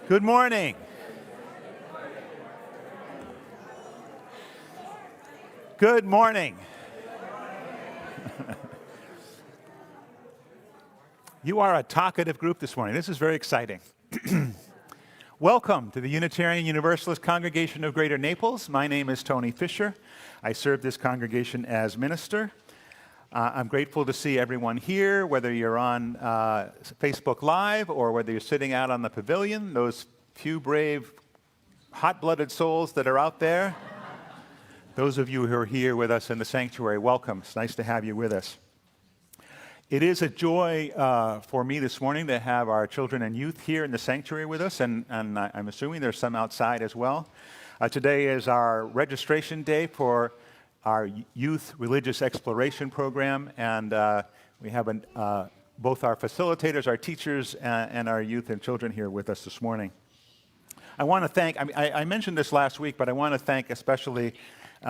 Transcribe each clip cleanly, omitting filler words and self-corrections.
Good morning. Good morning. You are a talkative group this morning. This is very exciting. Welcome to the Unitarian Universalist Congregation of Greater Naples. My name is Tony Fisher. I serve this congregation as minister. I'm grateful to see everyone here, whether you're on Facebook Live or whether you're sitting out on the pavilion, those few brave, hot-blooded souls that are out there. Those of you who are here with us in the sanctuary, welcome. It's nice to have you with us. It is a joy for me this morning to have our children and youth here in the sanctuary with us, and I'm assuming there's some outside as well. Today is our registration day for our Youth Religious Exploration Program, and we have both our facilitators, our teachers, and our youth and children here with us this morning. I want to thank, I mentioned this last week, but I want to thank especially,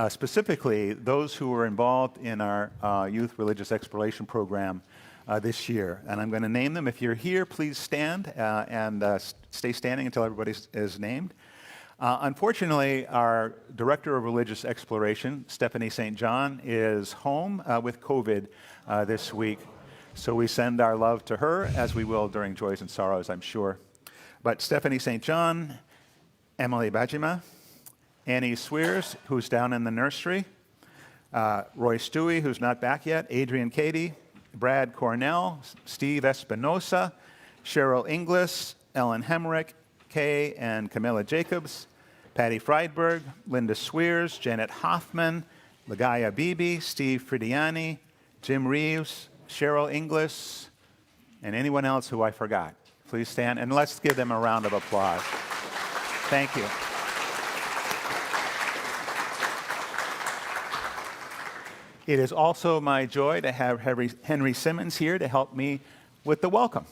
specifically, those who were involved in our Youth Religious Exploration Program this year. And I'm going to name them. If you're here, please stand and stay standing until everybody is named. Unfortunately, our Director of Religious Exploration, Stephanie St. John, is home with COVID this week. So we send our love to her, as we will during joys and sorrows, I'm sure. But Stephanie St. John, Emily Bajima, Annie Swears, who's down in the nursery, Roy Stewie, who's not back yet, Adrian Cady, Brad Cornell, Steve Espinosa, Cheryl Inglis, Ellen Hemrick, Kay and Camilla Jacobs, Patty Friedberg, Linda Swears, Janet Hoffman, Lagaya Bibi, Steve Fridiani, Jim Reeves, Cheryl Inglis, and anyone else who I forgot. Please stand and let's give them a round of applause. Thank you. It is also my joy to have Henry Simmons here to help me with the welcome.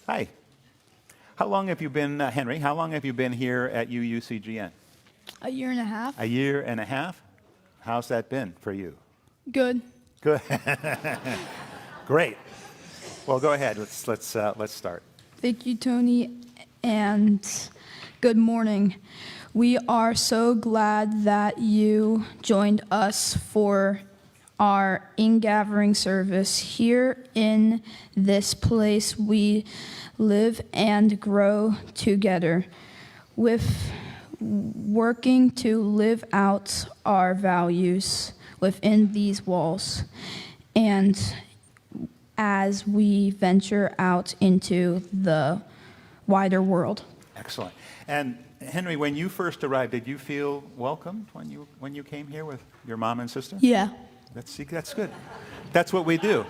Hi. How long have you been, Henry, how long have you been here at UUCGN? A year and a half. A year and a half? How's that been for you? Good. Good. Great. Well, go ahead. Let's start. Thank you, Tony, and good morning. We are so glad that you joined us for our in-gathering service. Here in this place, we live and grow together, with working to live out our values within these walls, and as we venture out into the wider world. Excellent. And Henry, when you first arrived, did you feel welcomed when you came here with your mom and sister? Yeah. That's good. That's what we do.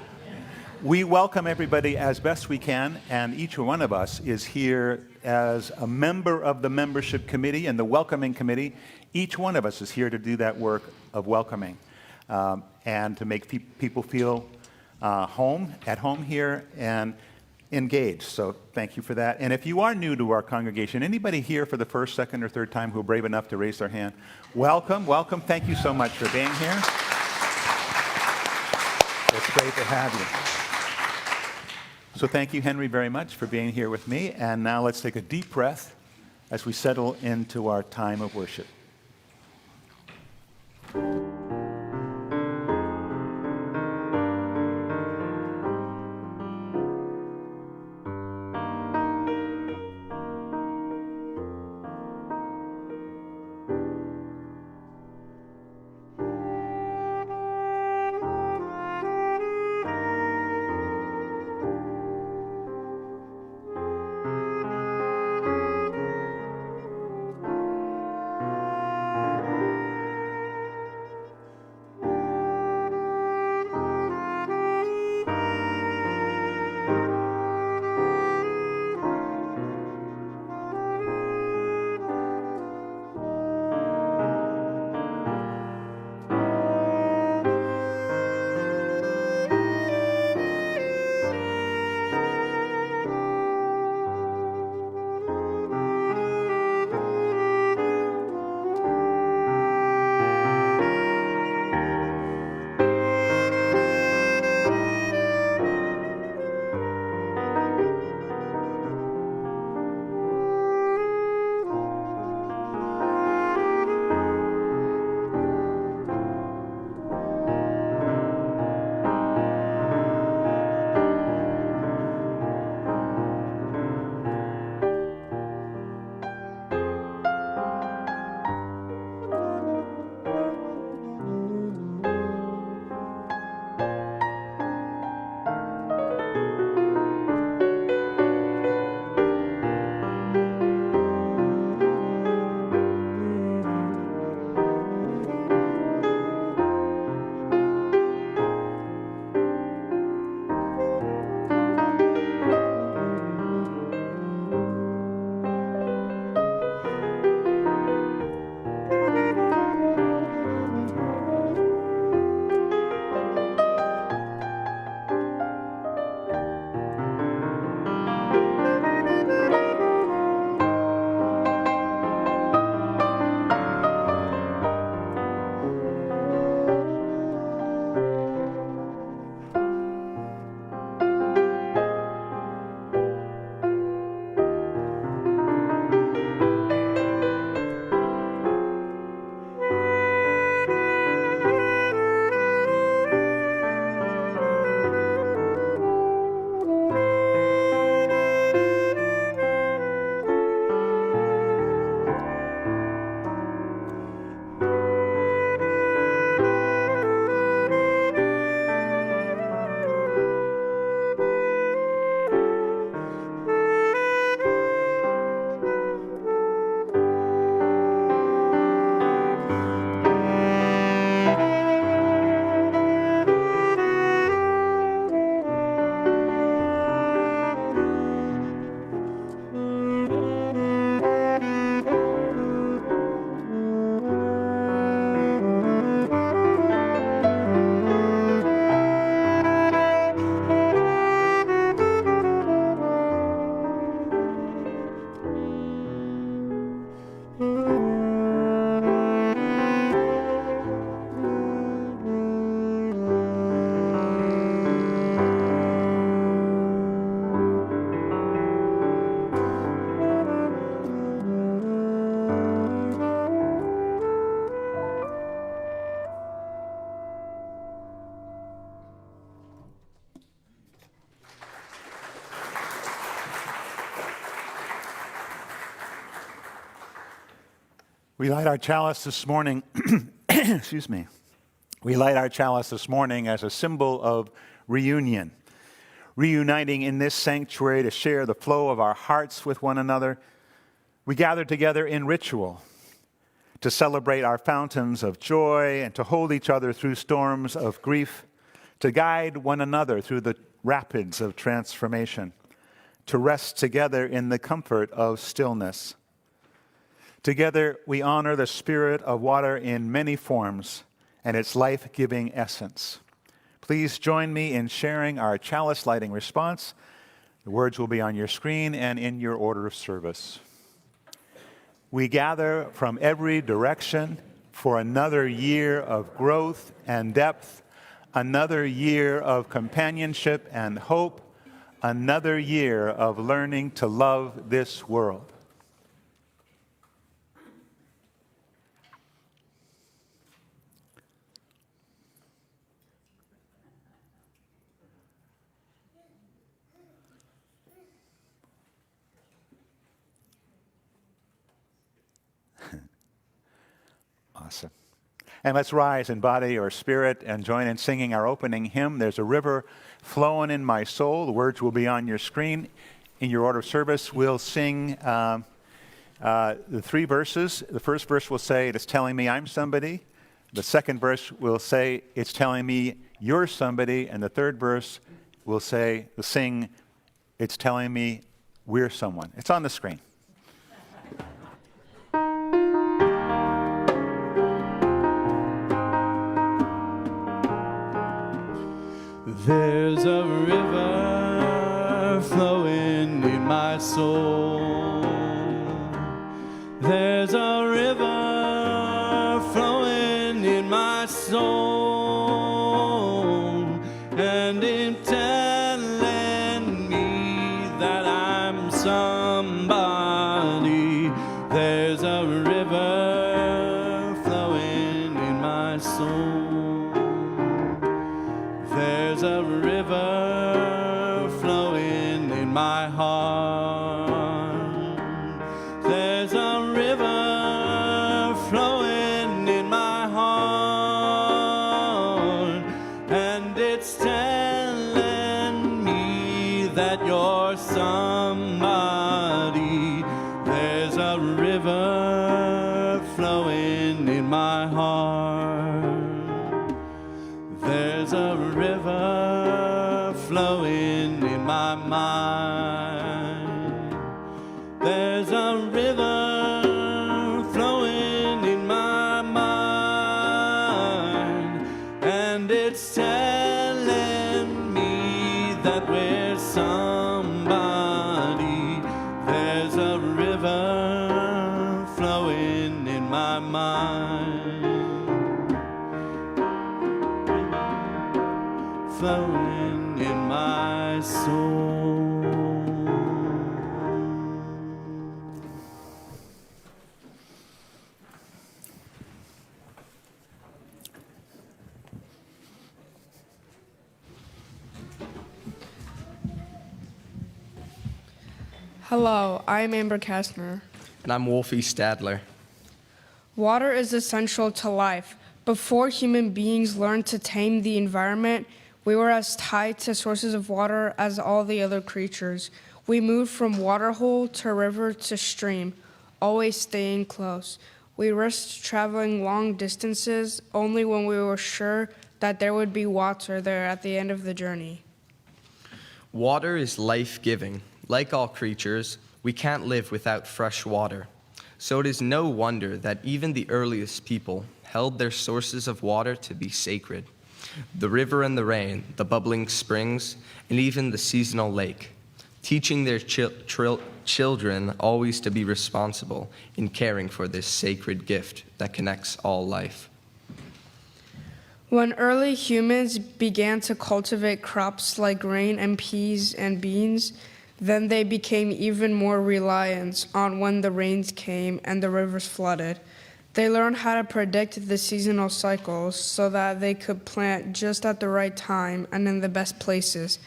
We welcome everybody as best we can, and each one of us is here as a member of the membership committee and the welcoming committee. Each one of us is here to do that work of welcoming and to make people feel at home here and engaged. So thank you for that. And if you are new to our congregation, anybody here for the first, second, or third time who are brave enough to raise their hand, welcome. Thank you so much for being here. It's great to have you. So thank you, Henry, very much for being here with me. And now let's take a deep breath as we settle into our time of worship. We light our chalice this morning, excuse me. We light our chalice this morning as a symbol of reunion, reuniting in this sanctuary to share the flow of our hearts with one another. We gather together in ritual to celebrate our fountains of joy and to hold each other through storms of grief, to guide one another through the rapids of transformation, to rest together in the comfort of stillness. Together, we honor the spirit of water in many forms and its life-giving essence. Please join me in sharing our chalice lighting response. The words will be on your screen and in your order of service. We gather from every direction for another year of growth and depth, another year of companionship and hope, another year of learning to love this world. Awesome. And let's rise in body or spirit and join in singing our opening hymn, There's a River Flowing in My Soul. The words will be on your screen. In your order of service, we'll sing the three verses. The first verse will say, it's telling me I'm somebody. The second verse will say, it's telling me you're somebody. And the third verse will sing, it's telling me we're someone. It's on the screen. There's a river flowing in my soul. There's a river flowing in my soul, and it's telling me that I'm somebody. There's a river flowing in my soul. There's a river flowing in my heart. There's a river flowing in my heart, and it's telling me that you're somebody. There's a river flowing in my heart. There's a river flowing in my mind. There's a river flowing in my mind, and it's telling me that we're somebody. There's a river flowing in my mind. Flowing in my soul. Hello, I'm Amber Kastner. And I'm Wolfie Stadler. Water is essential to life. Before human beings learned to tame the environment, we were as tied to sources of water as all the other creatures. We moved from waterhole to river to stream, always staying close. We risked traveling long distances only when we were sure that there would be water there at the end of the journey. Water is life-giving. Like all creatures, we can't live without fresh water. So it is no wonder that even the earliest people held their sources of water to be sacred. The river and the rain, the bubbling springs, and even the seasonal lake, teaching their children always to be responsible in caring for this sacred gift that connects all life. When early humans began to cultivate crops like grain and peas and beans, then they became even more reliant on when the rains came and the rivers flooded. They learned how to predict the seasonal cycles so that they could plant just at the right time and in the best places.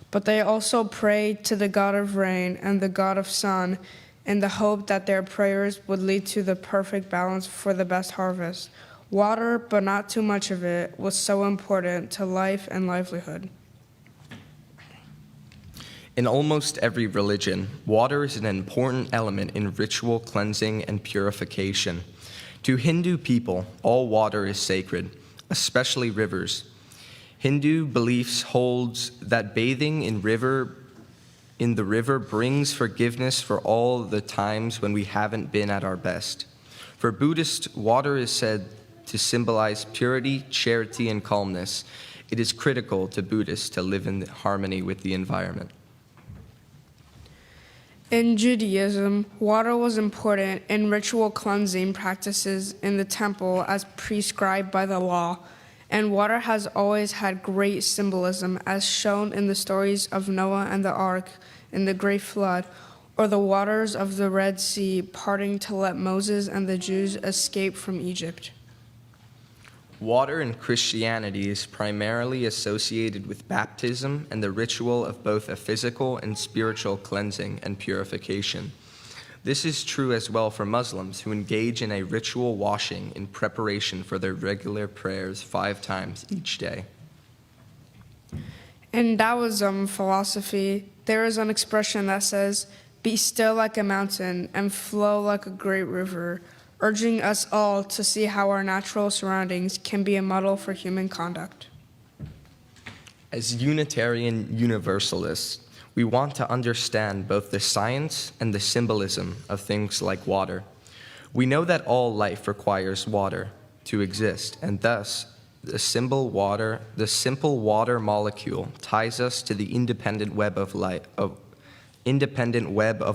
But they also prayed to the God of rain and the God of sun in the hope that their prayers would lead to the perfect balance for the best harvest. Water, but not too much of it, was so important to life and livelihood. In almost every religion, water is an important element in ritual cleansing and purification. To Hindu people, all water is sacred, especially rivers. Hindu beliefs holds that bathing in the river brings forgiveness for all the times when we haven't been at our best. For Buddhists, water is said to symbolize purity, charity, and calmness. It is critical to Buddhists to live in harmony with the environment. In Judaism, water was important in ritual cleansing practices in the temple as prescribed by the law, and water has always had great symbolism as shown in the stories of Noah and the ark in the Great Flood, or the waters of the Red Sea parting to let Moses and the Jews escape from Egypt. Water in Christianity is primarily associated with baptism and the ritual of both a physical and spiritual cleansing and purification. This is true as well for Muslims who engage in a ritual washing in preparation for their regular prayers 5 times each day. In Taoism philosophy, there is an expression that says, "Be still like a mountain and flow like a great river," urging us all to see how our natural surroundings can be a model for human conduct. As Unitarian Universalists, we want to understand both the science and the symbolism of things like water. We know that all life requires water to exist, and thus the simple water molecule ties us to the independent web of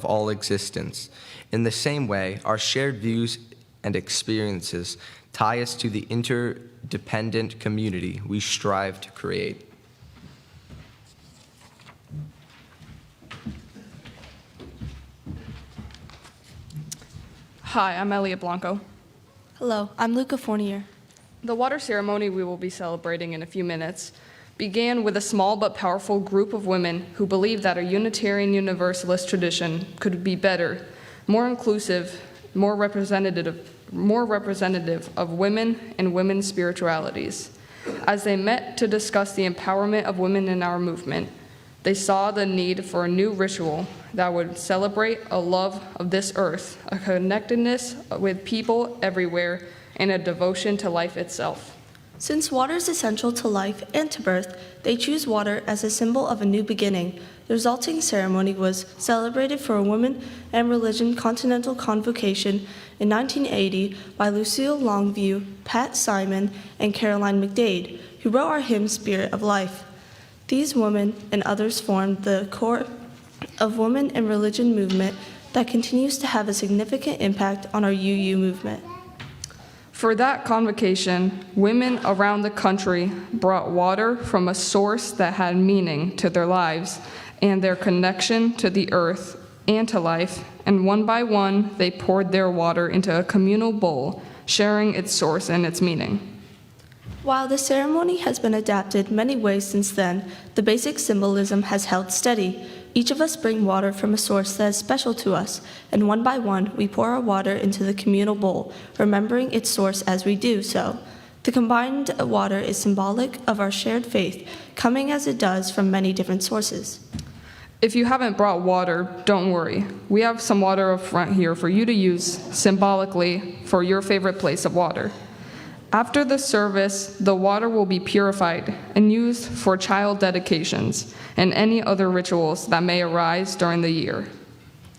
all existence. In the same way, our shared views and experiences tie us to the interdependent community we strive to create. Hi, I'm Elliot Blanco. Hello, I'm Luca Fournier. The water ceremony we will be celebrating in a few minutes began with a small but powerful group of women who believed that a Unitarian Universalist tradition could be better, more inclusive, more representative of women and women's spiritualities. As they met to discuss the empowerment of women in our movement, they saw the need for a new ritual that would celebrate a love of this earth, a connectedness with people everywhere, and a devotion to life itself. Since water is essential to life and to birth, they choose water as a symbol of a new beginning. The resulting ceremony was celebrated for a Women and Religion Continental Convocation in 1980 by Lucille Longview, Pat Simon, and Caroline McDade, who wrote our hymn Spirit of Life. These women and others formed the core of Women and Religion movement that continues to have a significant impact on our UU movement. For that convocation, women around the country brought water from a source that had meaning to their lives and their connection to the earth and to life, and one by one, they poured their water into a communal bowl, sharing its source and its meaning. While the ceremony has been adapted many ways since then, the basic symbolism has held steady. Each of us bring water from a source that is special to us, and one by one, we pour our water into the communal bowl, remembering its source as we do so. The combined water is symbolic of our shared faith, coming as it does from many different sources. If you haven't brought water, don't worry. We have some water up front here for you to use symbolically for your favorite place of water. After the service, the water will be purified and used for child dedications and any other rituals that may arise during the year.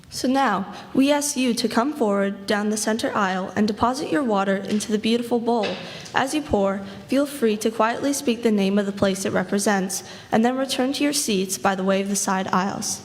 So now, we ask you to come forward down the center aisle and deposit your water into the beautiful bowl. As you pour, feel free to quietly speak the name of the place it represents, and then return to your seats by the way of the side aisles.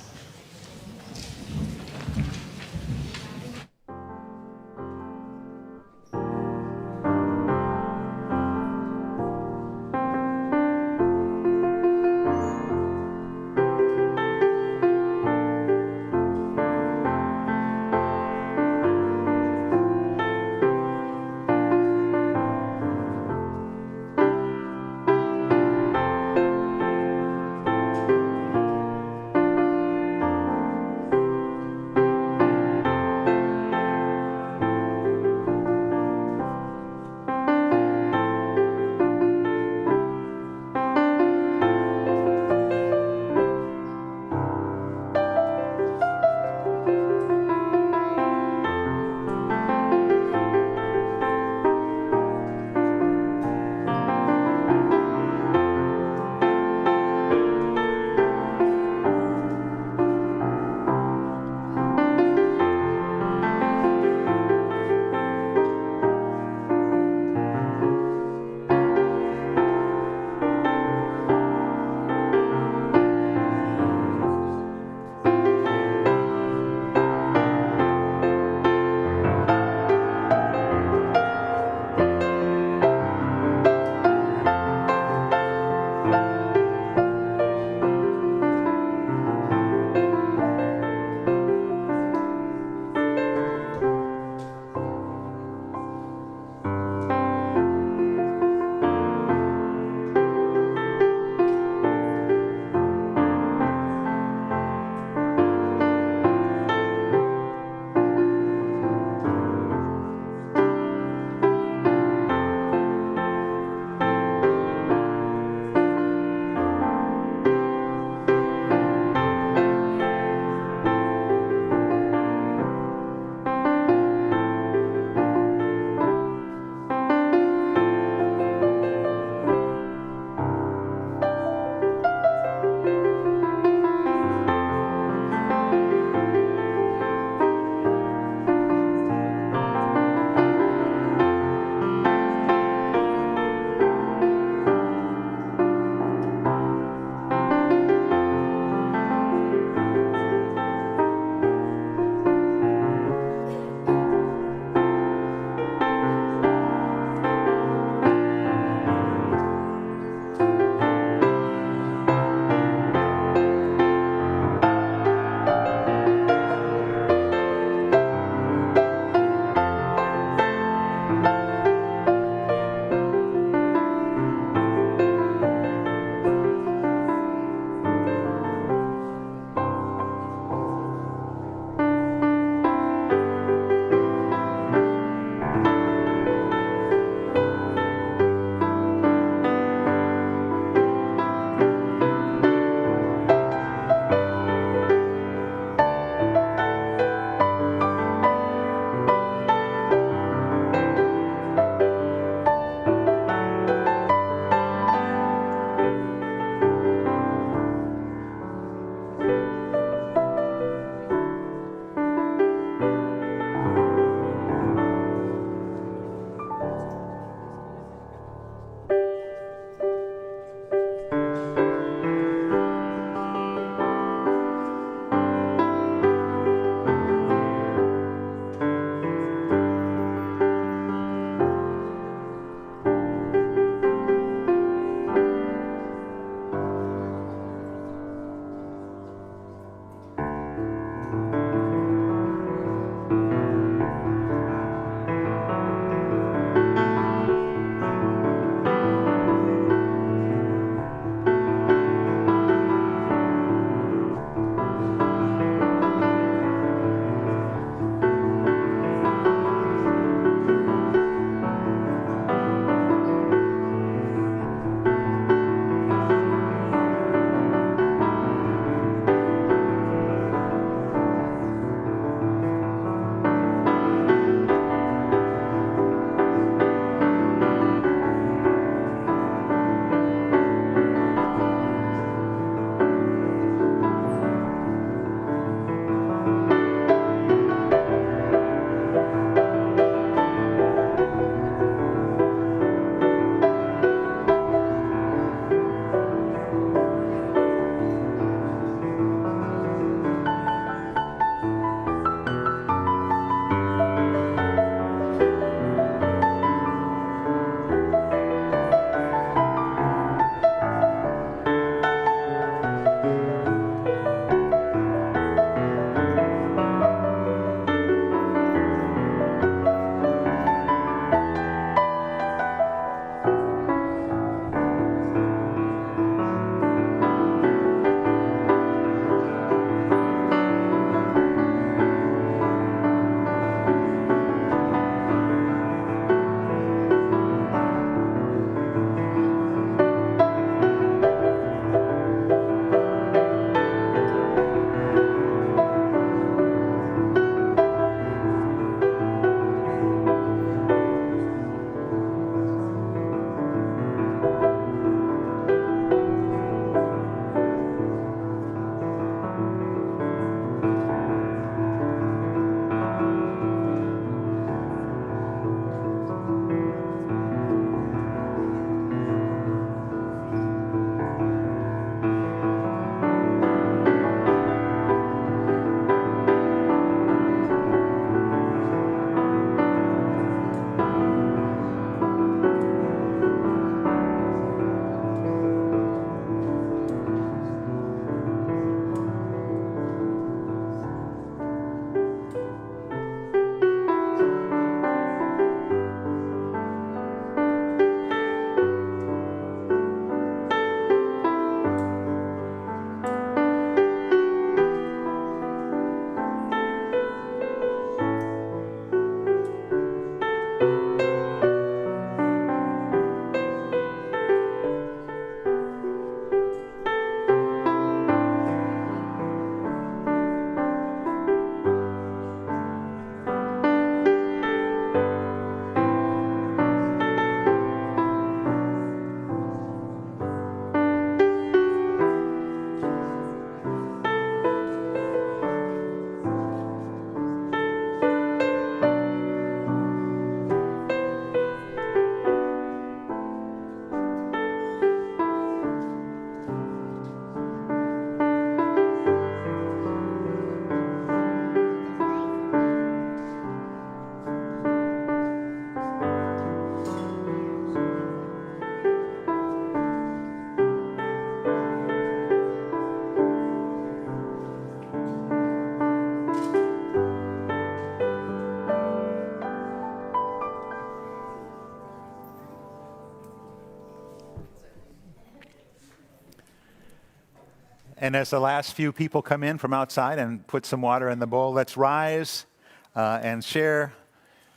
And as the last few people come in from outside and put some water in the bowl, let's rise and share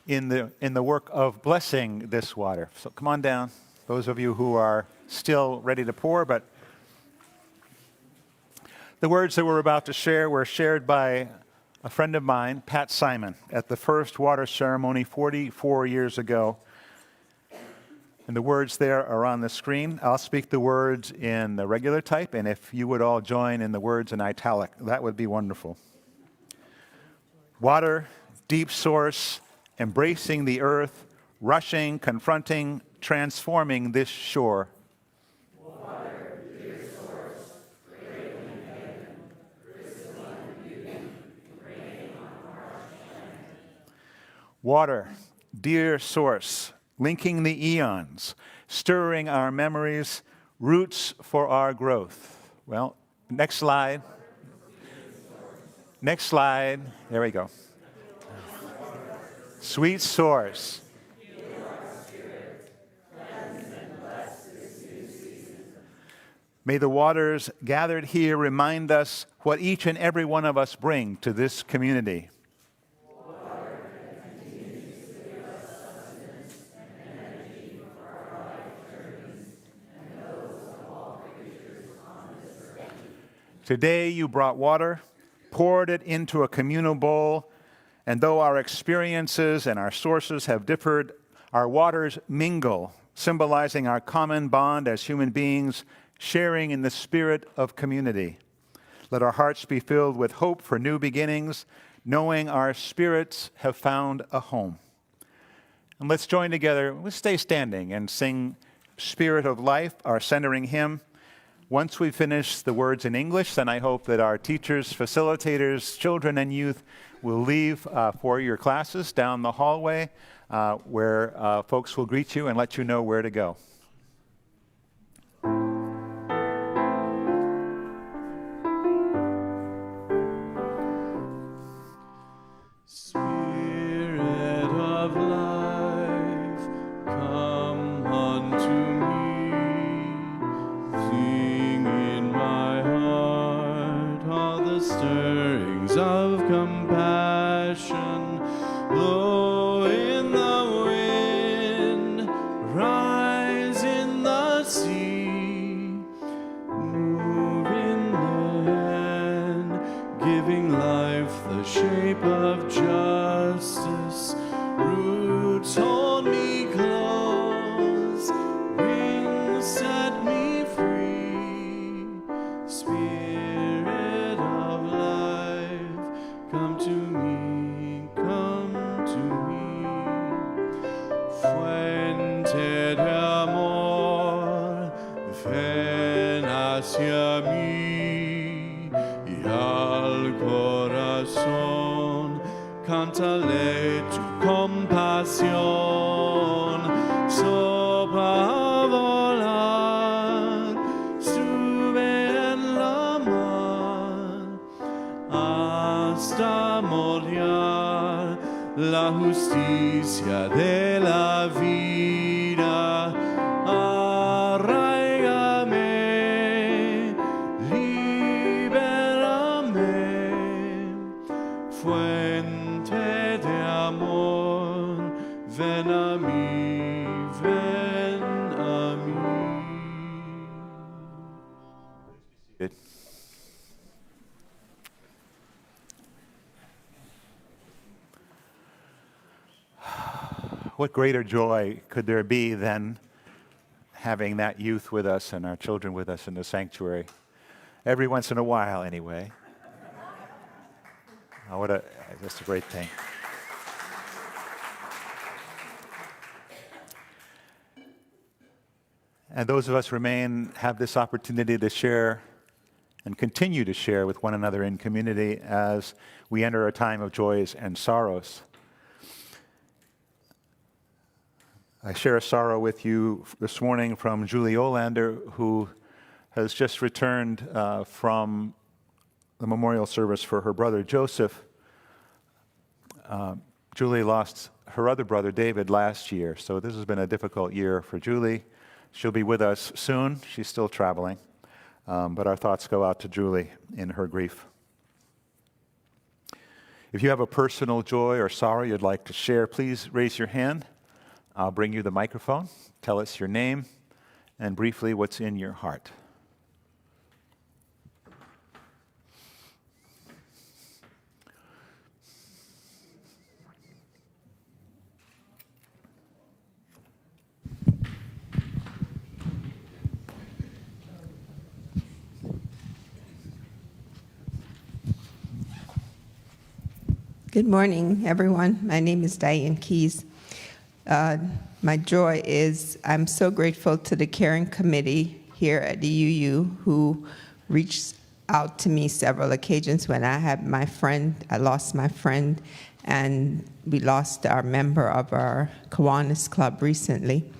in the work of blessing this water. So come on down, those of you who are still ready to pour, but the words that we're about to share were shared by a friend of mine, Pat Simon, at the first water ceremony 44 years ago. And the words there are on the screen. I'll speak the words in the regular type, and if you would all join in the words in italic, that would be wonderful. Water, deep source, embracing the earth, rushing, confronting, transforming this shore. Water, dear source, linking the eons, stirring our memories, roots for our growth. Well, next slide. Next slide. There we go. Sweet source. May the waters gathered here remind us what each and every one of us bring to this community. Today you brought water, poured it into a communal bowl, and though our experiences and our sources have differed, our waters mingle, symbolizing our common bond as human beings, sharing in the spirit of community. Let our hearts be filled with hope for new beginnings, knowing our spirits have found a home. And let's join together, let's stay standing and sing Spirit of Life, our centering hymn. Once we finish the words in English, then I hope that our teachers, facilitators, children, and youth will leave for your classes down the hallway where folks will greet you and let you know where to go. Spirit of life, come unto me. Sing in my heart all the stirrings of compassion. Blow in the wind, rise in the sea. Move in the hand, giving life the shape of justice. Roots hold me close, wings set me free. Spirit of life, come to me, come to me. Fuente de amor, ven hacia mí y al corazón cántale tu compasión. Sopla a volar, sube en la mar, hasta moldear la justicia de la vida. Arraigame, libérame, fuente de amor, ven a mí, ven a mí. Good. What greater joy could there be than having that youth with us and our children with us in the sanctuary? Every once in a while, anyway. Oh, that's a great thing. And those of us remain have this opportunity to share and continue to share with one another in community as we enter a time of joys and sorrows. I share a sorrow with you this morning from Julie Olander, who has just returned from the memorial service for her brother Joseph. Julie lost her other brother David last year, so this has been a difficult year for Julie. She'll be with us soon. She's still traveling. but our thoughts go out to Julie in her grief. If you have a personal joy or sorrow you'd like to share, please raise your hand. I'll bring you the microphone. Tell us your name and briefly what's in your heart. Good morning, everyone. My name is Diane Keys. My joy is I'm so grateful to the caring committee here at the UU who reached out to me several occasions when I lost my friend, and we lost our member of our Kiwanis Club recently,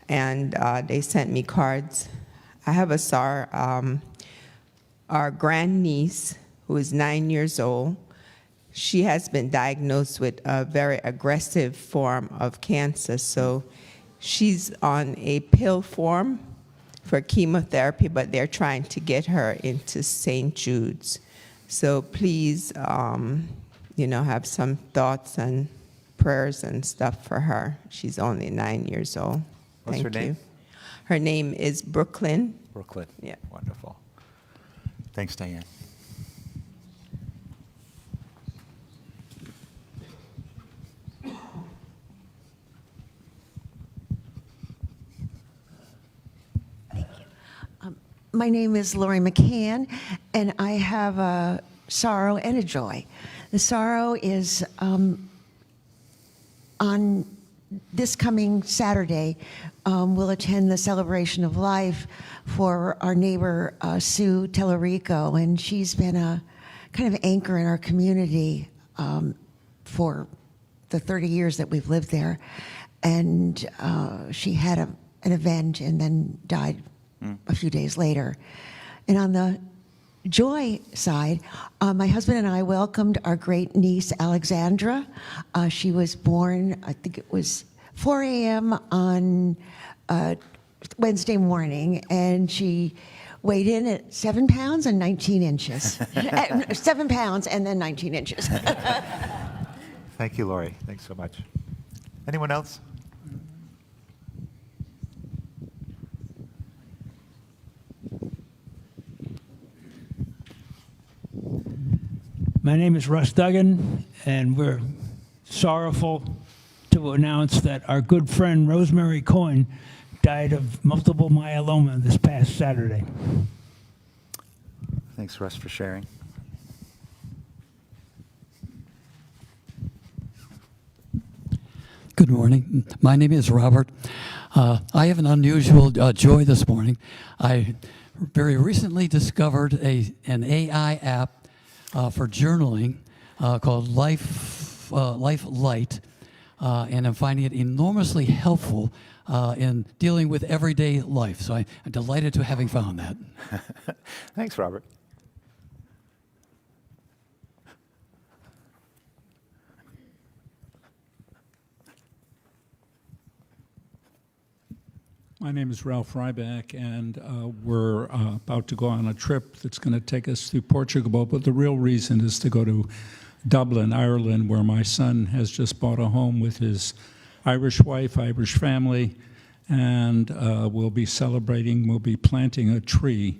and they sent me cards. I have our grandniece, who is 9 years old. She has been diagnosed with a very aggressive form of cancer, so she's on a pill form for chemotherapy, but they're trying to get her into St. Jude's. So please, have some thoughts and prayers and stuff for her. She's only 9 years old. What's her name? Her name is Brooklyn. Brooklyn. Yeah. Wonderful. Thanks, Diane. My name is Lori McCann, and I have a sorrow and a joy. The sorrow is on this coming Saturday, we'll attend the celebration of life for our neighbor, Sue Tellerico, and she's been a kind of anchor in our community for the 30 years that we've lived there. And she had an event and then died a few days later. And on the joy side, my husband and I welcomed our great niece, Alexandra. She was born, I think it was 4 a.m. on Wednesday morning, and she weighed in at 7 pounds and 19 inches. 7 pounds and then 19 inches. Thank you, Lori. Thanks so much. Anyone else? My name is Russ Duggan, and we're sorrowful to announce that our good friend Rosemary Coyne died of multiple myeloma this past Saturday. Thanks, Russ, for sharing. Good morning. My name is Robert. I have an unusual joy this morning. I very recently discovered an AI app for journaling called Life Light, and I'm finding it enormously helpful in dealing with everyday life. So I'm delighted to having found that. Thanks, Robert. My name is Ralph Ryback, and we're about to go on a trip that's going to take us through Portugal, but the real reason is to go to Dublin, Ireland, where my son has just bought a home with his Irish wife, Irish family, and we'll be planting a tree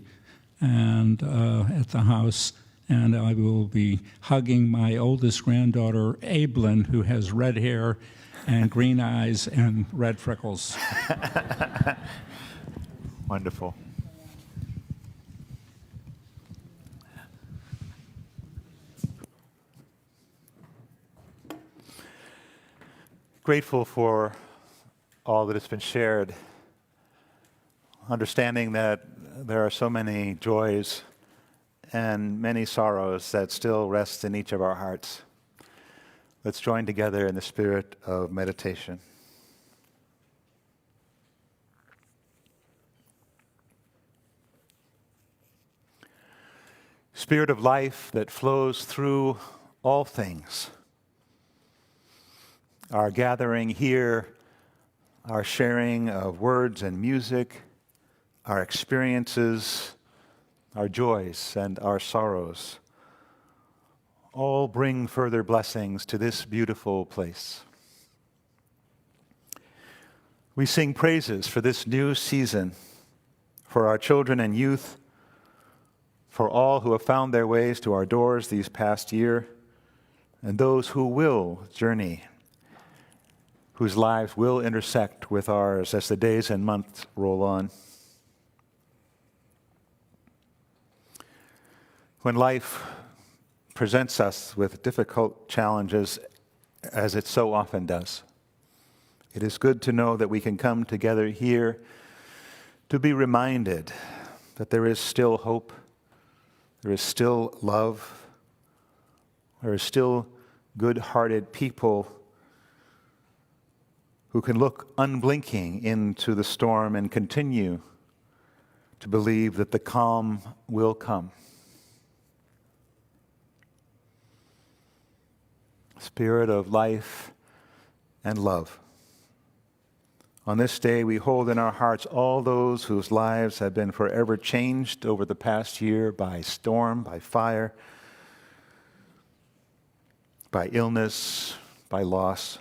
and at the house, and I will be hugging my oldest granddaughter, Aiblyn, who has red hair and green eyes and red freckles. Wonderful. Grateful for all that has been shared, understanding that there are so many joys and many sorrows that still rest in each of our hearts. Let's join together in the spirit of meditation. Spirit of life that flows through all things. Our gathering here, our sharing of words and music, our experiences, our joys, and our sorrows all bring further blessings to this beautiful place. We sing praises for this new season, for our children and youth, for all who have found their ways to our doors these past year, and those who will journey, whose lives will intersect with ours as the days and months roll on. When life presents us with difficult challenges, as it so often does, it is good to know that we can come together here to be reminded that there is still hope, there is still love, there are still good-hearted people who can look unblinking into the storm and continue to believe that the calm will come. Spirit of life and love. On this day, we hold in our hearts all those whose lives have been forever changed over the past year by storm, by fire, by illness, by loss.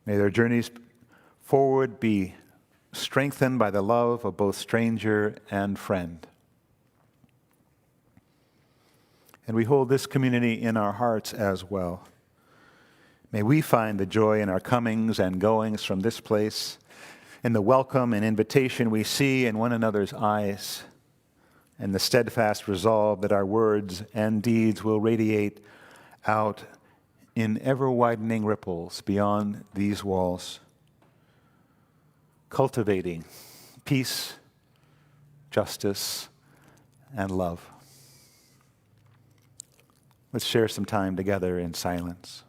May their journeys forward be strengthened by the love of both stranger and friend. And we hold this community in our hearts as well. May we find the joy in our comings and goings from this place, in the welcome and invitation we see in one another's eyes, and the steadfast resolve that our words and deeds will radiate out in ever-widening ripples beyond these walls, cultivating peace, justice, and love. Let's share some time together in silence.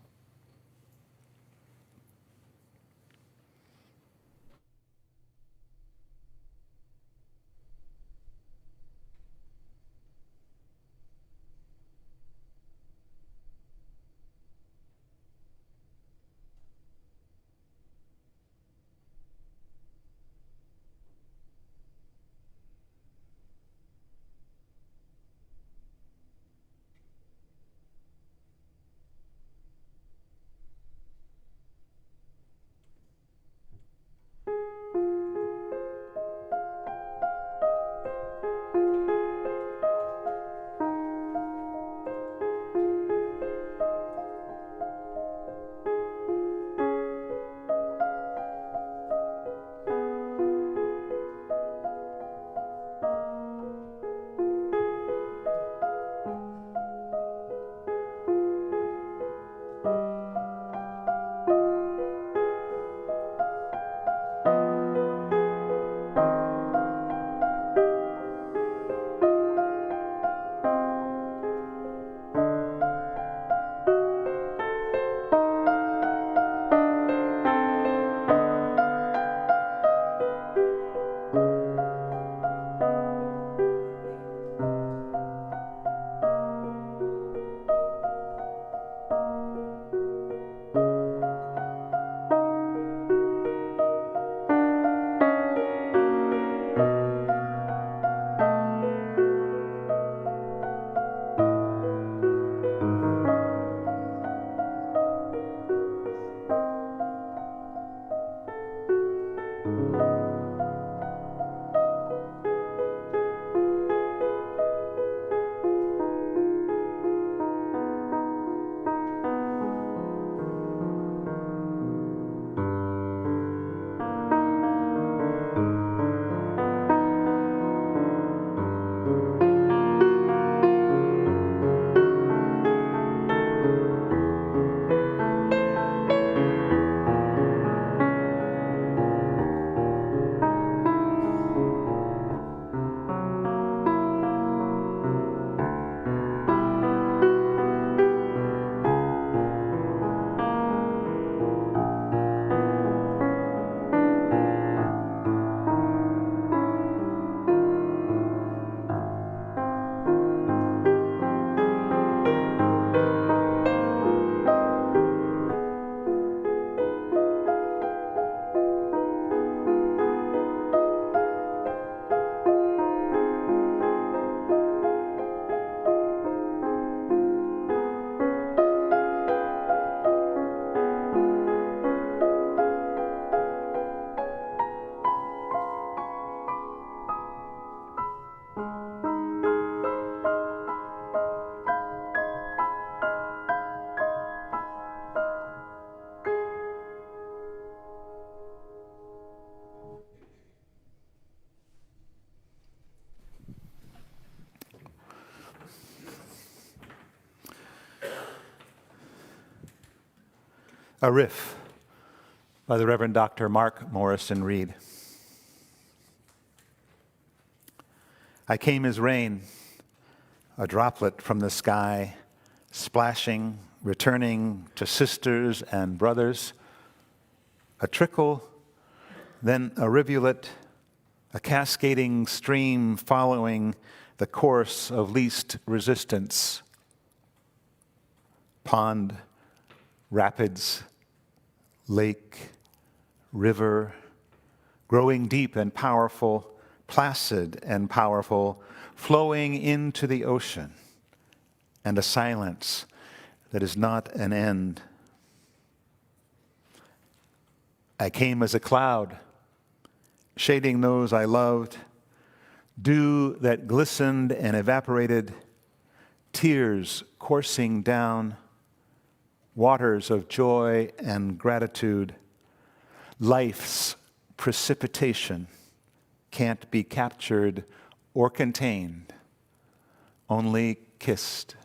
A riff by the Reverend Dr. Mark Morrison Reed. I came as rain, a droplet from the sky, splashing, returning to sisters and brothers, a trickle, then a rivulet, a cascading stream following the course of least resistance. Pond, rapids, lake, river, growing deep and powerful, placid and powerful, flowing into the ocean, and a silence that is not an end. I came as a cloud, shading those I loved, dew that glistened and evaporated, tears coursing down, waters of joy and gratitude. Life's precipitation can't be captured or contained, only kissed.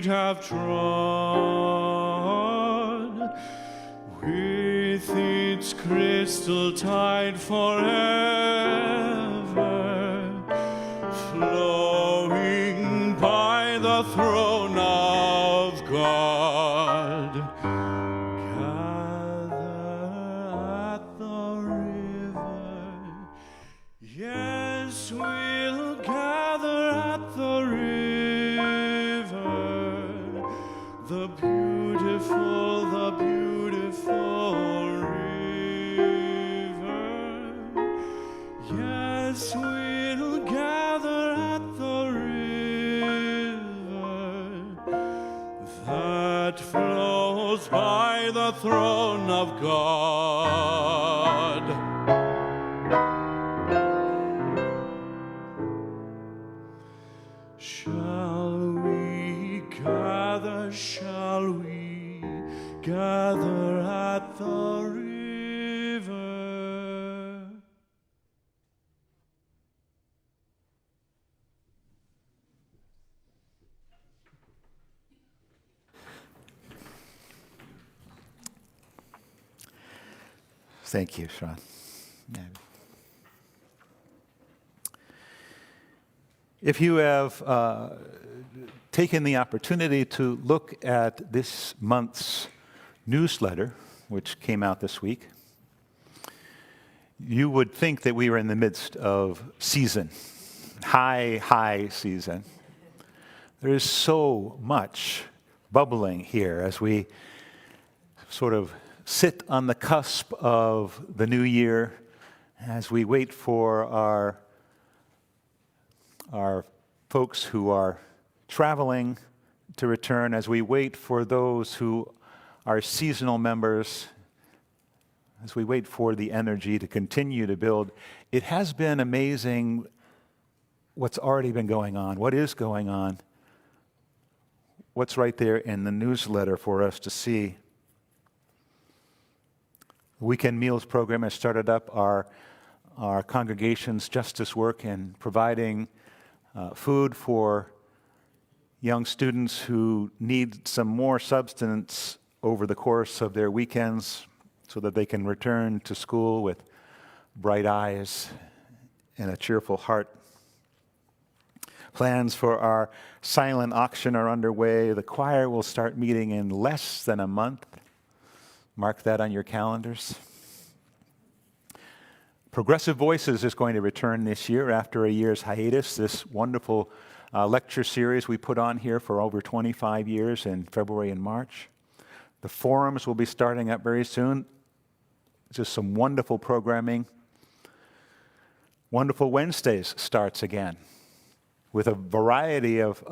Have trod with its crystal tide forever, flowing by the throne of God. Gather at the river, yes, we'll gather at the river. The beautiful river. Yes, we'll gather at the river that flows by the throne of God. Shall we gather? Shall we gather at the river? Thank you, Sean. If you have taken the opportunity to look at this month's newsletter, which came out this week, you would think that we were in the midst of season, high season. There is so much bubbling here as we sort of sit on the cusp of the new year, as we wait for our folks who are traveling to return, as we wait for those who are seasonal members, as we wait for the energy to continue to build. It has been amazing what's already been going on, what is going on, what's right there in the newsletter for us to see. The Weekend Meals program has started up our congregation's justice work in providing food for young students who need some more substance over the course of their weekends so that they can return to school with bright eyes and a cheerful heart. Plans for our silent auction are underway. The choir will start meeting in less than a month. Mark that on your calendars. Progressive Voices is going to return this year after a year's hiatus. This wonderful lecture series we put on here for over 25 years in February and March. The forums will be starting up very soon. Just some wonderful programming. Wonderful Wednesdays starts again with a variety of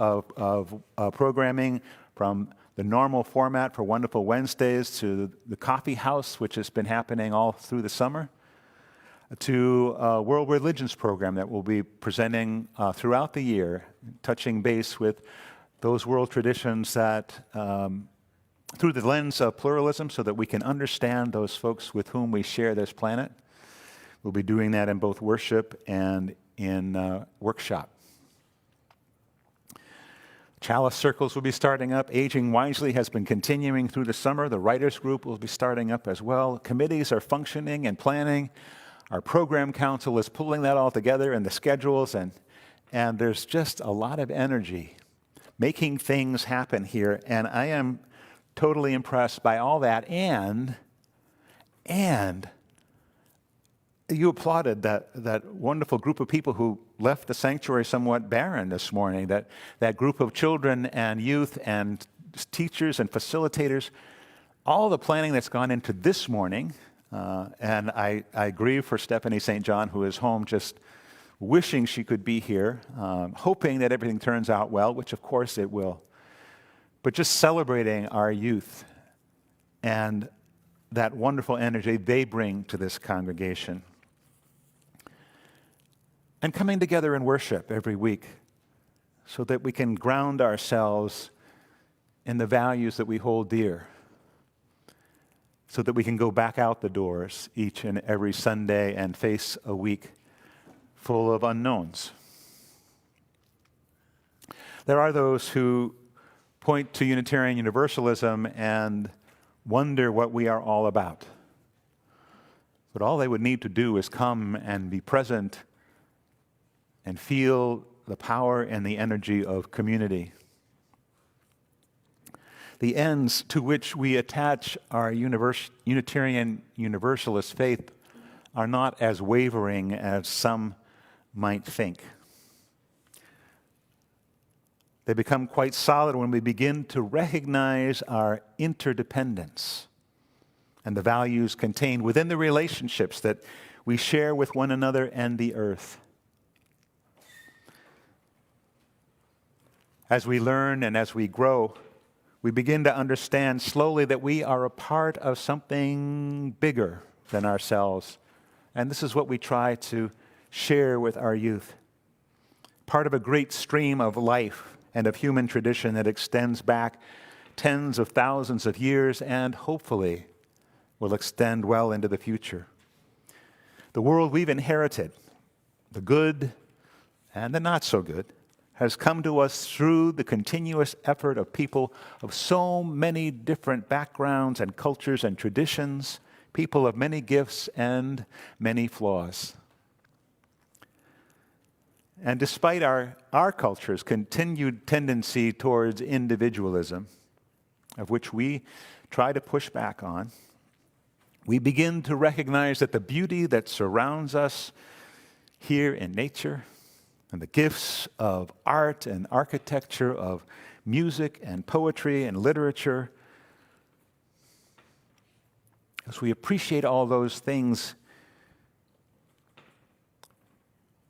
programming, from the normal format for Wonderful Wednesdays to the coffee house, which has been happening all through the summer, to a world religions program that we'll be presenting throughout the year, touching base with those world traditions that through the lens of pluralism, so that we can understand those folks with whom we share this planet. We'll be doing that in both worship and in workshop. Chalice circles will be starting up. Aging Wisely has been continuing through the summer. The writers group will be starting up as well. Committees are functioning and planning. Our program council is pulling that all together in the schedules, and there's just a lot of energy making things happen here. And I am totally impressed by all that. And you applauded that wonderful group of people who left the sanctuary somewhat barren this morning, that group of children and youth and teachers and facilitators, all the planning that's gone into this morning. And I grieve for Stephanie St. John, who is home just wishing she could be here, hoping that everything turns out well, which of course it will. But just celebrating our youth and that wonderful energy they bring to this congregation. And coming together in worship every week so that we can ground ourselves in the values that we hold dear, so that we can go back out the doors each and every Sunday and face a week full of unknowns. There are those who point to Unitarian Universalism and wonder what we are all about. But all they would need to do is come and be present and feel the power and the energy of community. The ends to which we attach our Unitarian Universalist faith are not as wavering as some might think. They become quite solid when we begin to recognize our interdependence and the values contained within the relationships that we share with one another and the earth. As we learn and as we grow, we begin to understand slowly that we are a part of something bigger than ourselves. And this is what we try to share with our youth. Part of a great stream of life and of human tradition that extends back tens of thousands of years and hopefully will extend well into the future. The world we've inherited, the good and the not so good, has come to us through the continuous effort of people of so many different backgrounds and cultures and traditions, people of many gifts and many flaws. And despite our culture's continued tendency towards individualism, of which we try to push back on, we begin to recognize that the beauty that surrounds us here in nature, and the gifts of art and architecture, of music and poetry and literature, as we appreciate all those things,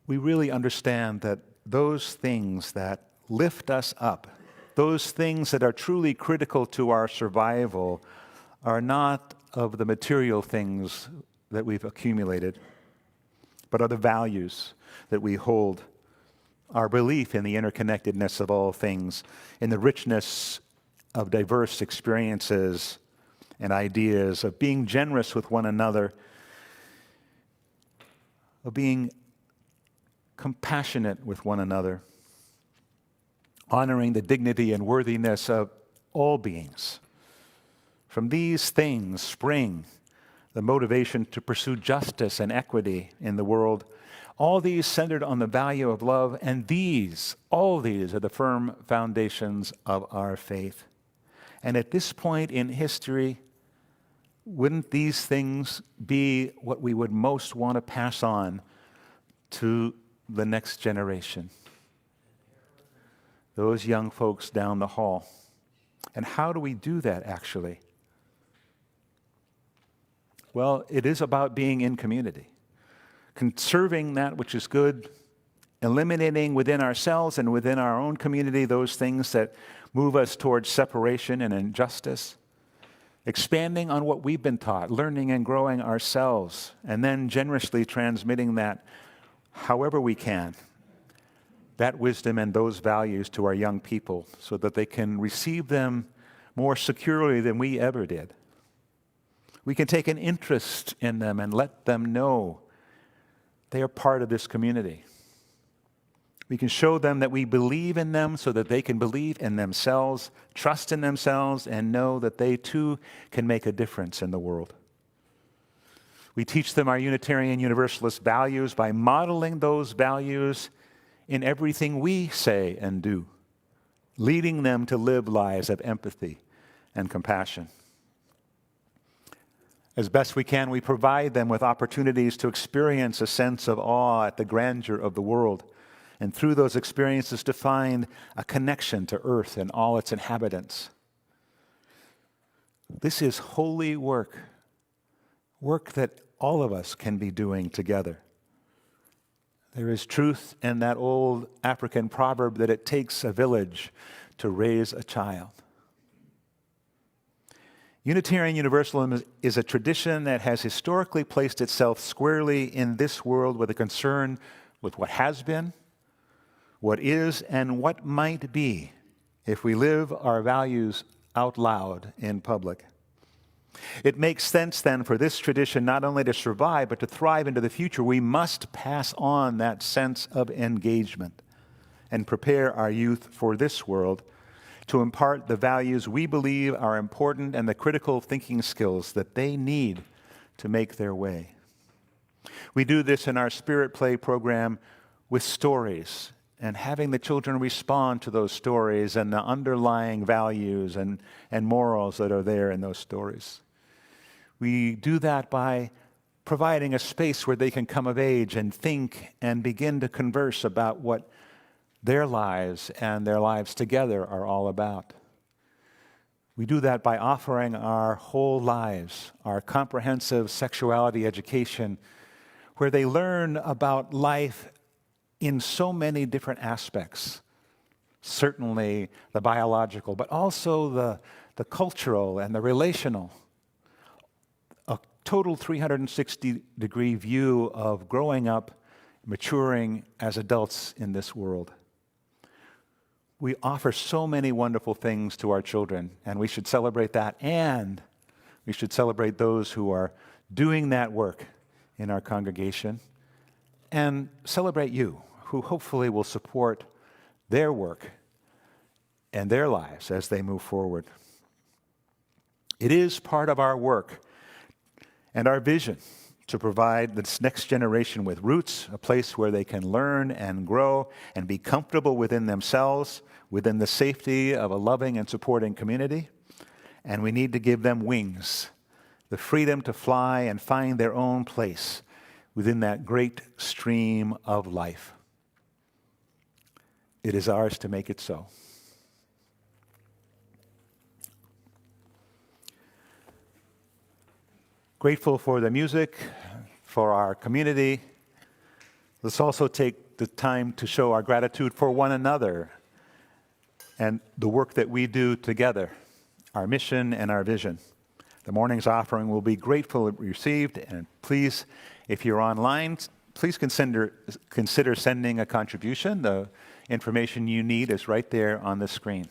we really understand that those things that lift us up, those things that are truly critical to our survival, are not of the material things that we've accumulated, but are the values that we hold. Our belief in the interconnectedness of all things, in the richness of diverse experiences and ideas, of being generous with one another, of being compassionate with one another, honoring the dignity and worthiness of all beings. From these things spring the motivation to pursue justice and equity in the world. All these centered on the value of love, and all these are the firm foundations of our faith. And at this point in history, wouldn't these things be what we would most want to pass on to the next generation? Those young folks down the hall. And how do we do that, actually? Well, it is about being in community. conserving that which is good, eliminating within ourselves and within our own community those things that move us towards separation and injustice, expanding on what we've been taught, learning and growing ourselves, and then generously transmitting that however we can, that wisdom and those values to our young people so that they can receive them more securely than we ever did. We can take an interest in them and let them know they are part of this community. We can show them that we believe in them so that they can believe in themselves, trust in themselves, and know that they too can make a difference in the world. We teach them our Unitarian Universalist values by modeling those values in everything we say and do, leading them to live lives of empathy and compassion. As best we can, we provide them with opportunities to experience a sense of awe at the grandeur of the world, and through those experiences to find a connection to earth and all its inhabitants. This is holy work, work that all of us can be doing together. There is truth in that old African proverb that it takes a village to raise a child. Unitarian Universalism is a tradition that has historically placed itself squarely in this world with a concern with what has been, what is, and what might be if we live our values out loud in public. It makes sense then for this tradition not only to survive but to thrive into the future. We must pass on that sense of engagement and prepare our youth for this world, to impart the values we believe are important and the critical thinking skills that they need to make their way. We do this in our Spirit Play program with stories and having the children respond to those stories and the underlying values and morals that are there in those stories. We do that by providing a space where they can come of age and think and begin to converse about what their lives and their lives together are all about. We do that by offering our whole lives, our comprehensive sexuality education, where they learn about life in so many different aspects. Certainly the biological, but also the cultural and the relational. A total 360-degree view of growing up, maturing as adults in this world. We offer so many wonderful things to our children, and we should celebrate that, and we should celebrate those who are doing that work in our congregation, and celebrate you, who hopefully will support their work and their lives as they move forward. It is part of our work and our vision to provide this next generation with roots, a place where they can learn and grow and be comfortable within themselves, within the safety of a loving and supporting community. And we need to give them wings, the freedom to fly and find their own place within that great stream of life. It is ours to make it so. Grateful for the music, for our community. Let's also take the time to show our gratitude for one another and the work that we do together, our mission and our vision. The morning's offering will be gratefully received, and please, if you're online, please consider sending a contribution. The information you need is right there on the screen.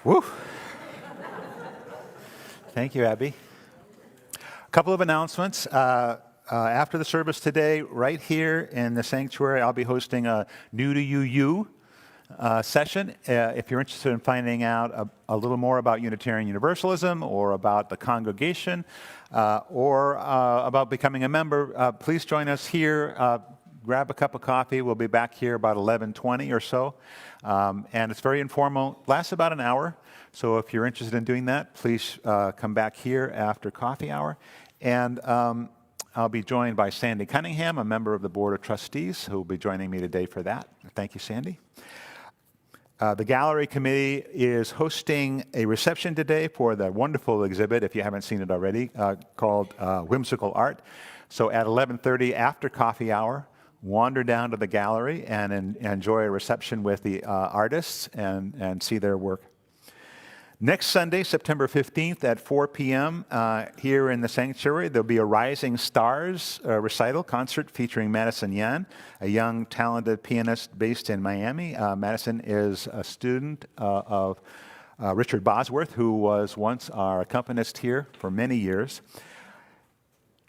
Woo. Thank you, Abby. A couple of announcements. After the service today, right here in the sanctuary, I'll be hosting a New to You session. If you're interested in finding out a little more about Unitarian Universalism or about the congregation or about becoming a member, please join us here. Grab a cup of coffee. We'll be back here about 11:20 or so. And it's very informal, lasts about an hour. So if you're interested in doing that, please come back here after coffee hour. And I'll be joined by Sandy Cunningham, a member of the Board of Trustees, who will be joining me today for that. Thank you, Sandy. The Gallery Committee is hosting a reception today for the wonderful exhibit, if you haven't seen it already, called Whimsical Art. So at 11:30 after coffee hour, wander down to the gallery and enjoy a reception with the artists and see their work. Next Sunday, September 15th at 4 p.m. Here in the sanctuary, there'll be a Rising Stars recital concert featuring Madison Yan, a young, talented pianist based in Miami. Madison is a student of Richard Bosworth, who was once our accompanist here for many years.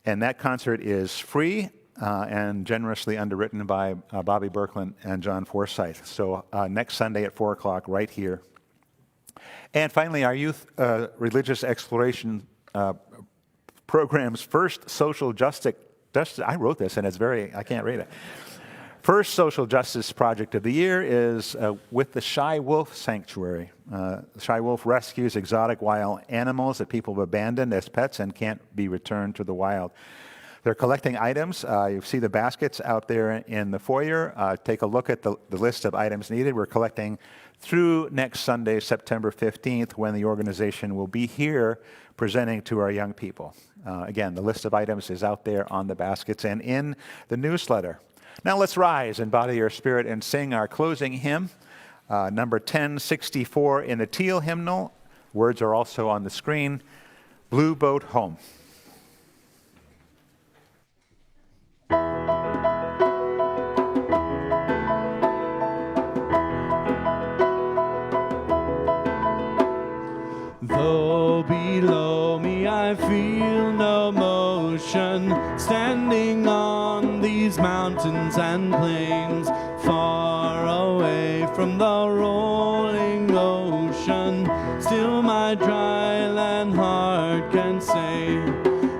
And that concert is free and generously underwritten by Bobby Berkland and John Forsythe. So next Sunday at 4 o'clock right here. And finally, our youth religious exploration program's first social justice, I wrote this and it's I can't read it. First social justice project of the year is with the Shy Wolf Sanctuary. Shy Wolf rescues exotic wild animals that people have abandoned as pets and can't be returned to the wild. They're collecting items. You see the baskets out there in the foyer. Take a look at the list of items needed. We're collecting through next Sunday, September 15th, when the organization will be here presenting to our young people. Again, the list of items is out there on the baskets and in the newsletter. Now let's rise in body or spirit and sing our closing hymn, number 1064 in the Teal hymnal. Words are also on the screen. Blue Boat Home. Though below me I feel no motion, standing on these mountains and plains, far away from the rolling ocean, still my dry land heart can say,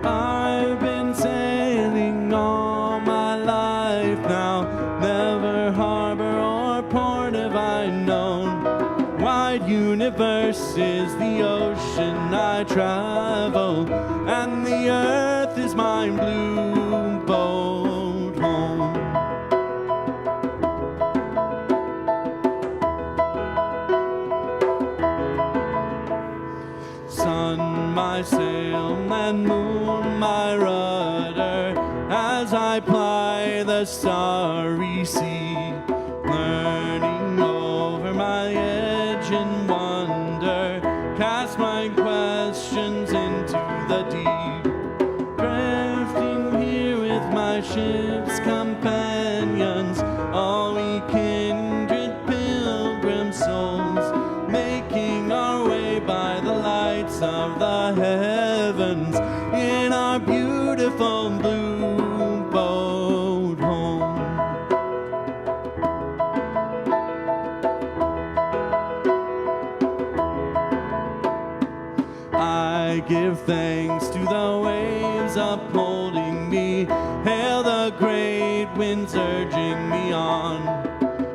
I've been sailing all my life now, never harbor or port have I known. Wide universe is the ocean I travel, and the earth is my blue boat home. Sun, my sail, and moon, my rudder, as I ply the starry sea, learning over my edge in wonder, cast my questions into the deep, drifting here with my ship's companions, all we kindred pilgrim souls, making our way by the lights of the heavens in our beautiful blue boat home. I give thanks to the waves upholding me, hail the great winds urging me on,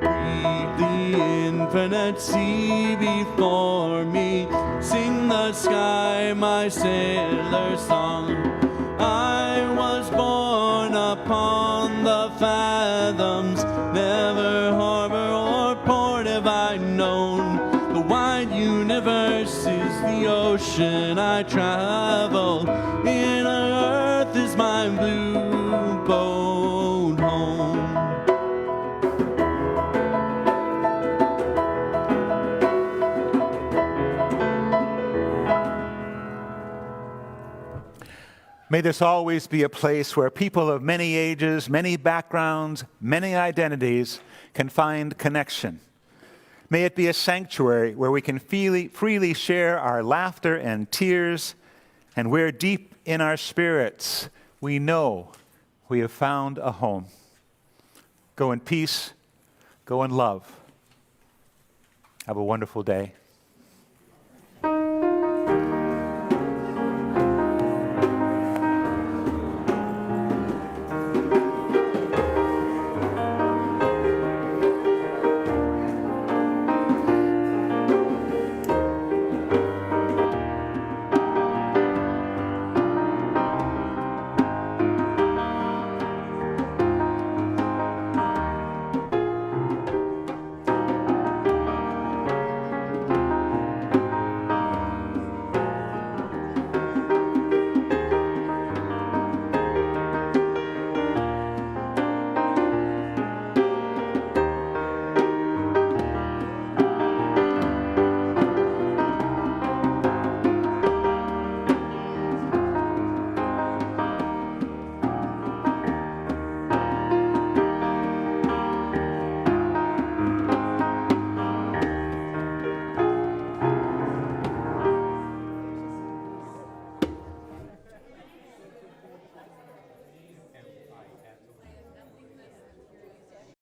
read the infinite sea before me, sing the sky my sailor song. I was born upon the fathoms, never harbor or port have I known. The wide universe is the ocean I travel, in earth is my blue boat home. May this always be a place where people of many ages, many backgrounds, many identities can find connection. May it be a sanctuary where we can freely share our laughter and tears, and where deep in our spirits we know we have found a home. Go in peace, go in love. Have a wonderful day.